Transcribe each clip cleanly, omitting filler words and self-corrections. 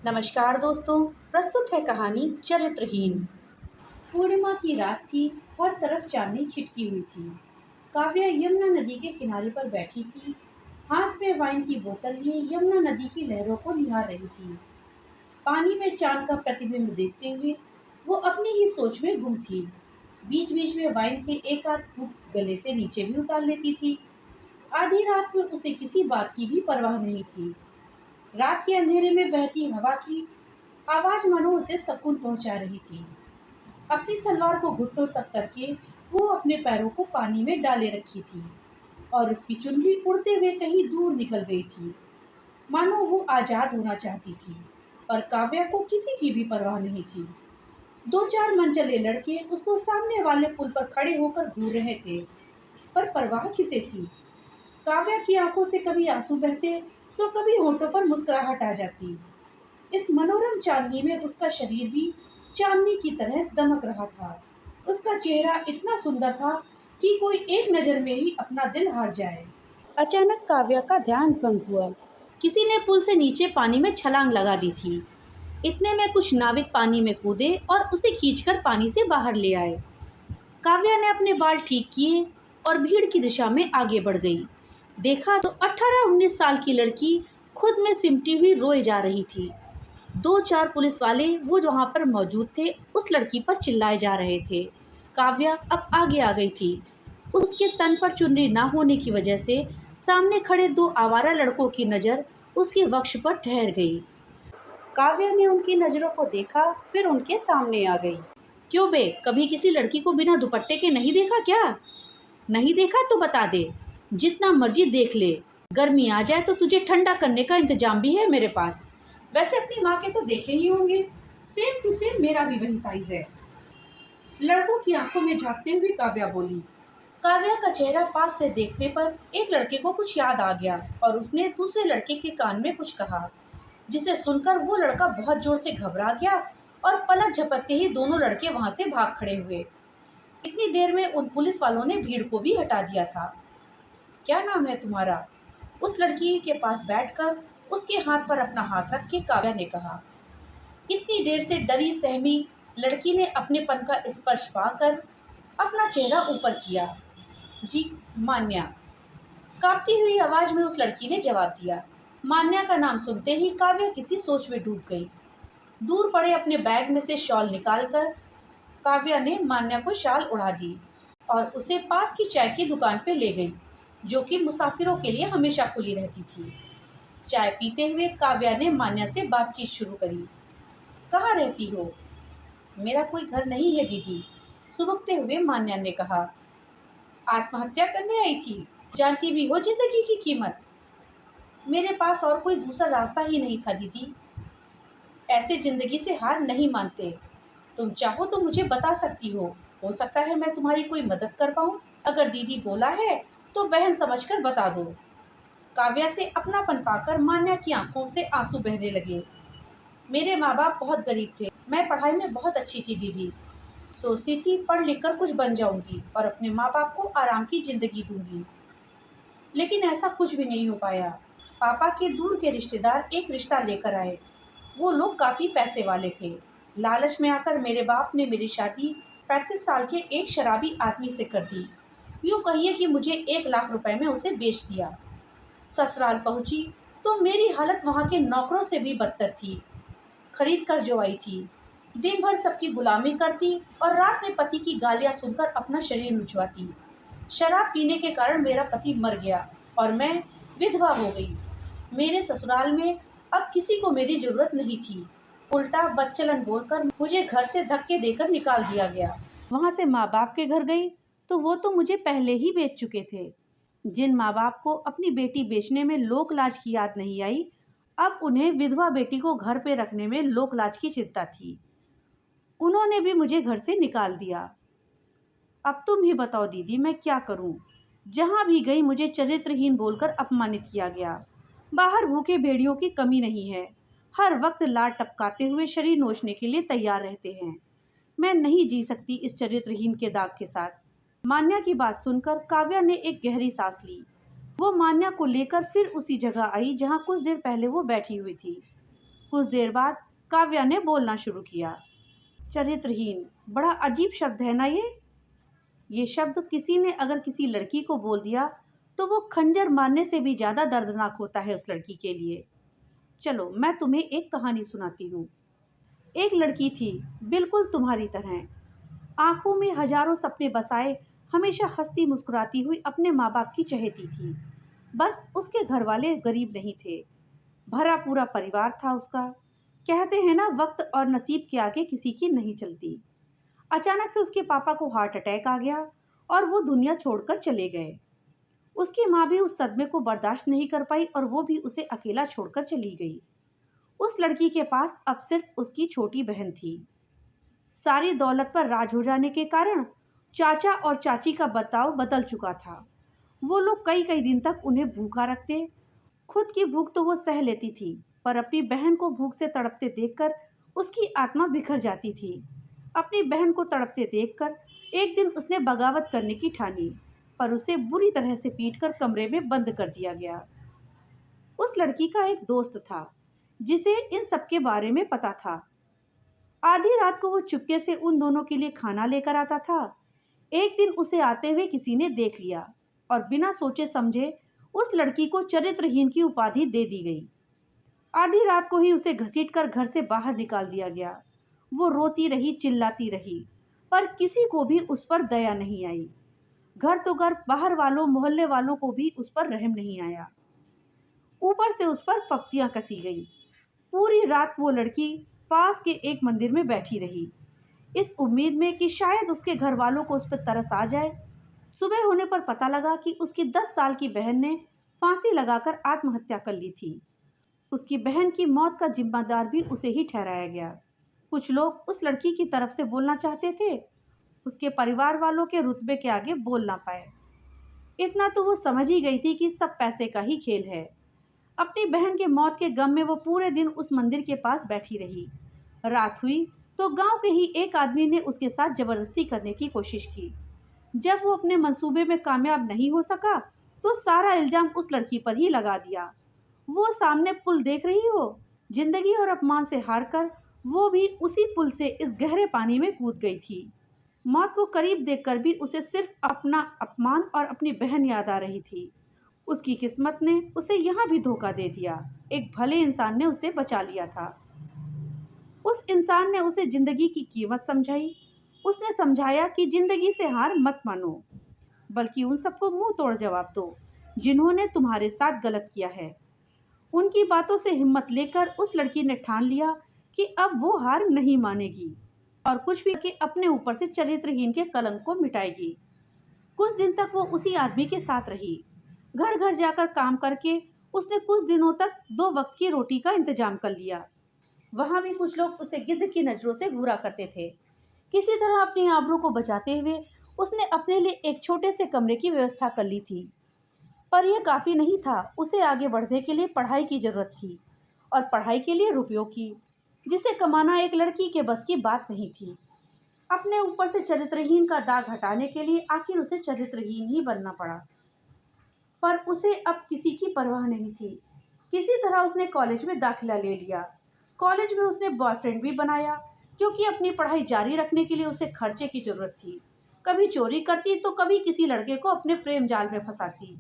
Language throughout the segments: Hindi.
नमस्कार दोस्तों। प्रस्तुत है कहानी चरित्रहीन। पूर्णिमा की रात थी। हर तरफ चांदनी छिटकी हुई थी। काव्या यमुना नदी के किनारे पर बैठी थी। हाथ में वाइन की बोतल लिए यमुना नदी की लहरों को निहार रही थी। पानी में चांद का प्रतिबिंब देखते हुए वो अपनी ही सोच में गुम थी। बीच बीच में वाइन के एक आध घूंट गले से नीचे भी उतार लेती थी। आधी रात में उसे किसी बात की भी परवाह नहीं थी। रात के अंधेरे में बहती हवा की आवाज मानो उसे सुकून पहुंचा रही थी। अपनी सलवार को घुटनों तक करके वो अपने पैरों को पानी में डाले रखी थी और उसकी चुनरी उड़ते हुए कहीं दूर निकल गई थी। मानो वो आजाद होना चाहती थी, पर काव्या को किसी की भी परवाह नहीं थी। दो चार मनचले लड़के उसको सामने वाले पुल पर खड़े होकर घूर रहे थे, पर परवाह किसे थी। काव्या की आंखों से कभी आंसू बहते तो कभी होठों पर मुस्कुराहट आ जाती। इस मनोरम चांदनी में उसका शरीर भी चांदनी की तरह दमक रहा था। उसका चेहरा इतना सुंदर था कि कोई एक नजर में ही अपना दिल हार जाए। अचानक काव्या का ध्यान भंग हुआ। किसी ने पुल से नीचे पानी में छलांग लगा दी थी। इतने में कुछ नाविक पानी में कूदे और उसे खींचकर पानी से बाहर ले आए। काव्या ने अपने बाल ठीक किए और भीड़ की दिशा में आगे बढ़ गई। देखा तो 18-19 साल की लड़की खुद में सिमटी हुई रोए जा रही थी। दो चार पुलिस वाले वो जो वहाँ पर मौजूद थे उस लड़की पर चिल्लाए जा रहे थे। काव्या अब आगे आ गई थी। उसके तन पर चुन्नी ना होने की वजह से सामने खड़े दो आवारा लड़कों की नज़र उसके वक्ष पर ठहर गई। काव्या ने उनकी नज़रों को देखा, फिर उनके सामने आ गई। क्यों बे, कभी किसी लड़की को बिना दुपट्टे के नहीं देखा क्या? नहीं देखा तो बता दे, जितना मर्जी देख ले। गर्मी आ जाए तो तुझे ठंडा करने का इंतजाम भी है मेरे पास। वैसे अपनी माँ के तो देखे ही होंगे, सेम टू सेम मेरा भी वही साइज है। लड़कों की आंखों में झांकते हुए काव्या बोली। काव्या का चेहरा पास से देखने पर एक लड़के को कुछ याद आ गया और उसने दूसरे लड़के के कान में कुछ कहा, जिसे सुनकर वो लड़का बहुत जोर से घबरा गया और पलक झपकते ही दोनों लड़के वहां से भाग खड़े हुए। इतनी देर में उन पुलिस वालों ने भीड़ को भी हटा दिया था। क्या नाम है तुम्हारा? उस लड़की के पास बैठकर उसके हाथ पर अपना हाथ रख के काव्या ने कहा। इतनी देर से डरी सहमी लड़की ने अपनेपन का स्पर्श पाकर अपना चेहरा ऊपर किया। जी, मान्या। कांपती हुई आवाज में उस लड़की ने जवाब दिया। मान्या का नाम सुनते ही काव्या किसी सोच में डूब गई। दूर पड़े अपने बैग में से शॉल निकालकर काव्या ने मान्या को शाल उड़ा दी और उसे पास की चाय की दुकान पे ले गई, जो कि मुसाफिरों के लिए हमेशा खुली रहती थी। चाय पीते हुए काव्या ने मान्या से बातचीत शुरू करी। कहाँ रहती हो? मेरा कोई घर नहीं है दीदी, सुबकते हुए मान्या ने कहा। आत्महत्या करने आई थी? जानती भी हो जिंदगी की कीमत। मेरे पास और कोई दूसरा रास्ता ही नहीं था दीदी। ऐसे जिंदगी से हार नहीं मानते। तुम चाहो तो मुझे बता सकती हो सकता है मैं तुम्हारी कोई मदद कर पाऊँ। अगर दीदी बोला है तो बहन समझकर बता दो। काव्या से अपनापन पाकर मान्या की आंखों से आंसू बहने लगे। मेरे माँ बाप बहुत गरीब थे। मैं पढ़ाई में बहुत अच्छी थी दीदी। सोचती थी पढ़ लिख कर कुछ बन जाऊंगी और अपने माँ बाप को आराम की जिंदगी दूंगी, लेकिन ऐसा कुछ भी नहीं हो पाया। पापा के दूर के रिश्तेदार एक रिश्ता लेकर आए। वो लोग काफ़ी पैसे वाले थे। लालच में आकर मेरे बाप ने मेरी शादी 35 साल के एक शराबी आदमी से कर दी। यूँ कहिए कि मुझे 1 लाख रुपए में उसे बेच दिया। ससुराल पहुंची तो मेरी हालत वहाँ के नौकरों से भी बदतर थी। खरीद कर जो आई थी, दिन भर सबकी गुलामी करती और रात में पति की गालियाँ सुनकर अपना शरीर नुचवाती। शराब पीने के कारण मेरा पति मर गया और मैं विधवा हो गई। मेरे ससुराल में अब किसी को मेरी जरूरत नहीं थी। उल्टा बदचलन बोलकर मुझे घर से धक्के देकर निकाल दिया गया। वहाँ से माँ बाप के घर गई तो वो तो मुझे पहले ही बेच चुके थे। जिन माँ बाप को अपनी बेटी बेचने में लोक लाज की याद नहीं आई, अब उन्हें विधवा बेटी को घर पे रखने में लोक लाज की चिंता थी। उन्होंने भी मुझे घर से निकाल दिया। अब तुम ही बताओ दीदी, मैं क्या करूं? जहां भी गई मुझे चरित्रहीन बोलकर अपमानित किया गया। बाहर भूखे भेड़ियों की कमी नहीं है, हर वक्त लार टपकाते हुए शरीर नोचने के लिए तैयार रहते हैं। मैं नहीं जी सकती इस चरित्रहीन के दाग के साथ। मान्या की बात सुनकर काव्या ने एक गहरी सांस ली। वो मान्या को लेकर फिर उसी जगह आई जहाँ कुछ देर पहले वो बैठी हुई थी। कुछ देर बाद काव्या ने बोलना शुरू किया। चरित्रहीन, बड़ा अजीब शब्द है ना ये शब्द किसी ने अगर किसी लड़की को बोल दिया तो वो खंजर मारने से भी ज़्यादा दर्दनाक होता है उस लड़की के लिए। चलो मैं तुम्हें एक कहानी सुनाती हूँ। एक लड़की थी, बिल्कुल तुम्हारी तरह, आंखों में हजारों सपने बसाए, हमेशा हंसती मुस्कुराती हुई अपने माँ बाप की चहेती थी। बस उसके घर वाले गरीब नहीं थे, भरा पूरा परिवार था उसका। कहते हैं ना, वक्त और नसीब के आगे किसी की नहीं चलती। अचानक से उसके पापा को हार्ट अटैक आ गया और वो दुनिया छोड़कर चले गए। उसकी माँ भी उस सदमे को बर्दाश्त नहीं कर पाई और वो भी उसे अकेला छोड़कर चली गई। उस लड़की के पास अब सिर्फ उसकी छोटी बहन थी। सारी दौलत पर राज हो जाने के कारण चाचा और चाची का बर्ताव बदल चुका था। वो लोग कई कई दिन तक उन्हें भूखा रखते। खुद की भूख तो वो सह लेती थी, पर अपनी बहन को भूख से तड़पते देखकर उसकी आत्मा बिखर जाती थी। अपनी बहन को तड़पते देखकर एक दिन उसने बगावत करने की ठानी, पर उसे बुरी तरह से पीटकर कमरे में बंद कर दिया गया। उस लड़की का एक दोस्त था जिसे इन सब के बारे में पता था। आधी रात को वो चुपके से उन दोनों के लिए खाना लेकर आता था। एक दिन उसे आते हुए किसी ने देख लिया और बिना सोचे समझे उस लड़की को चरित्रहीन की उपाधि दे दी गई। आधी रात को ही उसे घसीटकर घर से बाहर निकाल दिया गया। वो रोती रही, चिल्लाती रही, पर किसी को भी उस पर दया नहीं आई। घर तो घर, बाहर वालों, मोहल्ले वालों को भी उस पर रहम नहीं आया। ऊपर से उस पर फप्तियां कसी गई। पूरी रात वो लड़की पास के एक मंदिर में बैठी रही, इस उम्मीद में कि शायद उसके घर वालों को उस पर तरस आ जाए। सुबह होने पर पता लगा कि उसकी 10 साल की बहन ने फांसी लगाकर आत्महत्या कर ली थी। उसकी बहन की मौत का जिम्मेदार भी उसे ही ठहराया गया। कुछ लोग उस लड़की की तरफ से बोलना चाहते थे, उसके परिवार वालों के रुतबे के आगे बोल ना पाए। इतना तो वो समझ ही गई थी कि सब पैसे का ही खेल है। अपनी बहन के मौत के गम में वो पूरे दिन उस मंदिर के पास बैठी रही। रात हुई तो गांव के ही एक आदमी ने उसके साथ जबरदस्ती करने की कोशिश की। जब वो अपने मंसूबे में कामयाब नहीं हो सका तो सारा इल्जाम उस लड़की पर ही लगा दिया। वो सामने पुल देख रही हो, जिंदगी और अपमान से हारकर वो भी उसी पुल से इस गहरे पानी में कूद गई थी। मौत को करीब देखकर भी उसे सिर्फ अपना अपमान और अपनी बहन याद आ रही थी। उसकी किस्मत ने उसे यहाँ भी धोखा दे दिया। एक भले इंसान ने उसे बचा लिया था। उस इंसान ने उसे जिंदगी की कीमत समझाई। उसने समझाया कि जिंदगी से हार मत मानो, बल्कि उन सबको मुंह तोड़ जवाब दो जिन्होंने तुम्हारे साथ गलत किया है। उनकी बातों से हिम्मत लेकर उस लड़की ने ठान लिया कि अब वो हार नहीं मानेगी और कुछ भी कि अपने ऊपर से चरित्रहीन के कलंक को मिटाएगी। कुछ दिन तक वो उसी आदमी के साथ रही। घर घर जाकर काम करके उसने कुछ दिनों तक 2 वक्त की रोटी का इंतजाम कर लिया। वहाँ भी कुछ लोग उसे गिद्ध की नजरों से घूरा करते थे। किसी तरह अपनी आबरू को बचाते हुए उसने अपने लिए एक छोटे से कमरे की व्यवस्था कर ली थी। पर यह काफ़ी नहीं था। उसे आगे बढ़ने के लिए पढ़ाई की ज़रूरत थी, और पढ़ाई के लिए रुपयों की, जिसे कमाना एक लड़की के बस की बात नहीं थी। अपने ऊपर से चरित्रहीन का दाग हटाने के लिए आखिर उसे चरित्रहीन ही बनना पड़ा। पर उसे अब किसी की परवाह नहीं थी। किसी तरह उसने कॉलेज में दाखिला ले लिया। कॉलेज में उसने बॉयफ्रेंड भी बनाया, क्योंकि अपनी पढ़ाई जारी रखने के लिए उसे खर्चे की ज़रूरत थी। कभी चोरी करती तो कभी किसी लड़के को अपने प्रेम जाल में फंसाती।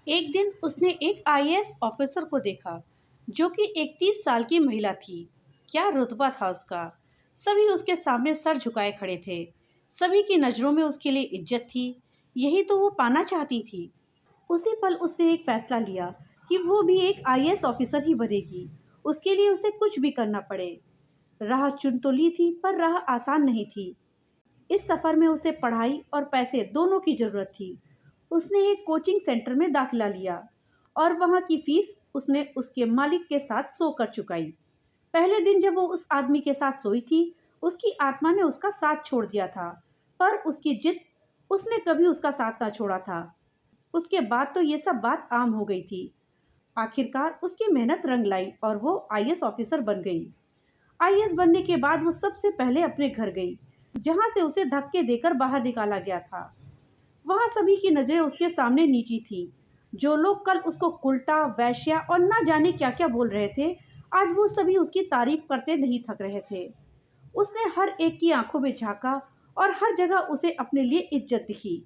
एक दिन उसने एक आईएएस ऑफिसर को देखा, जो कि 31 साल की महिला थी। क्या रुतबा था उसका! सभी उसके सामने सर झुकाए खड़े थे। सभी की नज़रों में उसके लिए इज्जत थी। यही तो वो पाना चाहती थी। उसी पल उसने एक फैसला लिया कि वो भी एक आईएएस ऑफिसर ही बनेगी। उसके लिए उसे कुछ भी करना पड़े। राह चुन तो ली थी, पर राह आसान नहीं थी। इस सफ़र में उसे पढ़ाई और पैसे दोनों की ज़रूरत थी। उसने एक कोचिंग सेंटर में दाखिला लिया और वहाँ की फीस उसने उसके मालिक के साथ सोकर चुकाई। पहले दिन जब वो उस आदमी के साथ सोई थी, उसकी आत्मा ने उसका साथ छोड़ दिया था, पर उसकी जिद, उसने कभी उसका साथ ना छोड़ा था। उसके बाद तो ये सब बात आम हो गई थी। आखिरकार उसकी मेहनत रंग लाई और वो आईएएस ऑफिसर बन गई। आईएएस बनने के बाद वो सबसे पहले अपने घर गई, जहाँ से उसे धक्के देकर बाहर निकाला गया था। वहाँ सभी की नज़रें उसके सामने नीची थी। जो लोग कल उसको कुल्टा, वैश्या और न जाने क्या क्या बोल रहे थे, आज वो सभी उसकी तारीफ करते नहीं थक रहे थे। उसने हर एक की आंखों में झांका और हर जगह उसे अपने लिए इज्जत दिखी।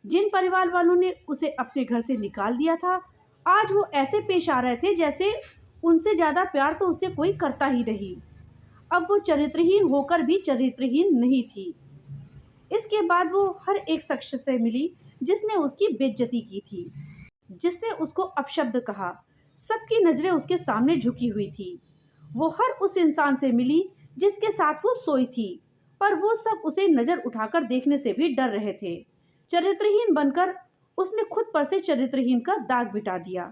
जिन परिवार वालों ने उसे अपने घर से निकाल दिया था, आज वो ऐसे पेश आ रहे थे जैसे उनसे ज्यादा प्यार तो उससे कोई करता ही नहीं। अब वो चरित्रहीन होकर भी चरित्रहीन नहीं थी। इसके बाद वो हर एक शख्स से मिली जिसने उसकी बेइज्जती की थी, जिसने उसको अपशब्द कहा। सबकी नजरें उसके सामने झुकी हुई थी। वो हर उस इंसान से मिली जिसके साथ वो सोई थी, पर वो सब उसे नजर उठाकर देखने से भी डर रहे थे। चरित्रहीन बनकर उसने खुद पर से चरित्रहीन का दाग मिटा दिया।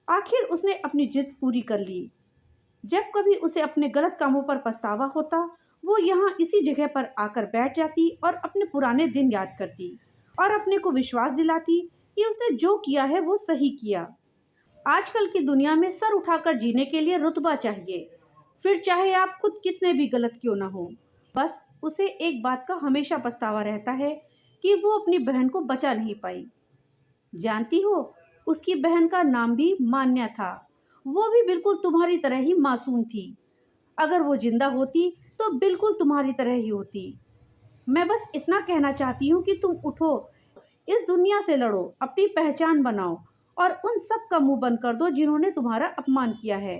आखिर उसने अपनी जिद पूरी कर ली। जब कभी उसे अपने गलत कामों पर पछतावा होता, वो यहाँ इसी जगह पर आकर बैठ जाती और अपने पुराने दिन याद करती और अपने को विश्वास दिलाती कि उसने जो किया है वो सही किया। आजकल की दुनिया में सर उठाकर जीने के लिए रुतबा चाहिए, फिर चाहे आप खुद कितने भी गलत क्यों ना हो। बस उसे एक बात का हमेशा पछतावा रहता है कि वो अपनी बहन को बचा नहीं पाई। जानती हो, उसकी बहन का नाम भी मान्या था। वो भी बिल्कुल तुम्हारी तरह ही मासूम थी। अगर वो जिंदा होती तो बिल्कुल तुम्हारी तरह ही होती। मैं बस इतना कहना चाहती हूँ कि तुम उठो, इस दुनिया से लड़ो, अपनी पहचान बनाओ और उन सब का मुंह बंद कर दो जिन्होंने तुम्हारा अपमान किया है।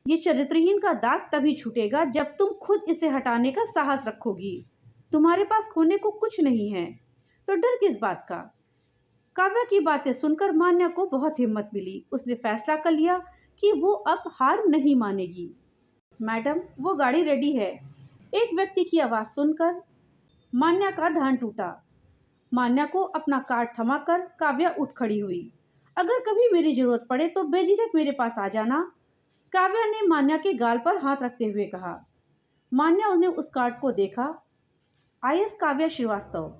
ये चरित्रहीन का दाग तभी छूटेगा जब तुम खुद इसे हटाने का साहस रखोगी। तुम्हारे पास खोने को कुछ नहीं है, तो डर किस बात का। काव्या की बातें सुनकर मान्या को बहुत हिम्मत मिली। उसने फैसला कर लिया कि वो अब हार नहीं मानेगी। मैडम, वो गाड़ी रेडी है। एक व्यक्ति की आवाज सुनकर मान्या का ध्यान टूटा। मान्या को अपना कार्ड थमाकर काव्या उठ खड़ी हुई। अगर कभी मेरी जरूरत पड़े तो बेझिझक मेरे पास आ जाना, काव्या ने मान्या के गाल पर हाथ रखते हुए कहा। मान्या ने उस कार्ड को देखा। आईएएस काव्या श्रीवास्तव।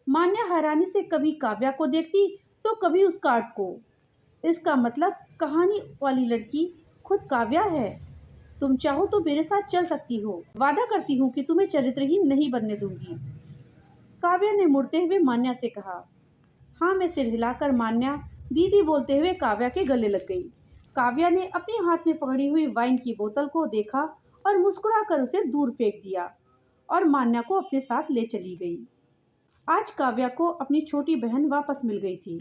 मान्या हैरानी से कभी काव्या को देखती तो कभी उस कार्ड को। इसका मतलब कहानी वाली लड़की खुद काव्या है। तुम चाहो तो मेरे साथ चल सकती हो। वादा करती हूँ कि तुम्हें चरित्रहीन नहीं बनने दूंगी, काव्या ने मुड़ते हुए मान्या से कहा। हाँ, मैं सिर हिलाकर मान्या दीदी बोलते हुए काव्या के गले लग गई। काव्या ने अपने हाथ में पकड़ी हुई वाइन की बोतल को देखा और मुस्कुराकर उसे दूर फेंक दिया और मान्या को अपने साथ ले चली गई। आज काव्या को अपनी छोटी बहन वापस मिल गई थी।